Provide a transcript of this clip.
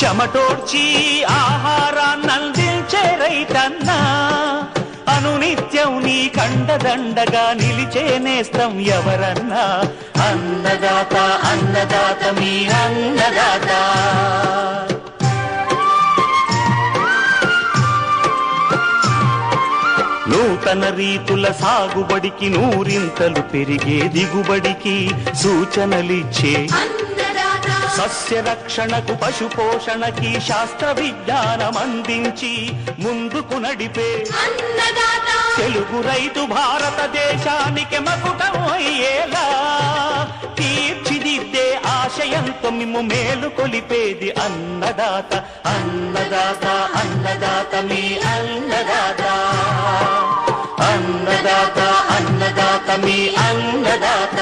చెమటోడ్చి ఆహారాన్నందించే రైతన్నా, అనునిత్యం నీ కండదండగా నిలిచే నేస్తం ఎవరన్నా. అన్నదాత అన్నదాత మీ అన్నదాత. నూతన రీతుల సాగుబడికి, నూరింతలు పెరిగే దిగుబడికి సూచనలిచ్చే సస్య రక్షణకు, పశు పోషణకి శాస్త్ర విజ్ఞానం అందించి ముందుకు నడిపే తెలుగు రైతు భారతదేశానికి మకుటం అయ్యేలా తీర్చిదిద్దే ఆశయంతో మిమ్ము మేలు కొలిపేది అన్నదాత. అన్నదాత అన్నదాత మీ అన్నదాత. అన్నదాత అన్నదాత మీ అన్నదాత.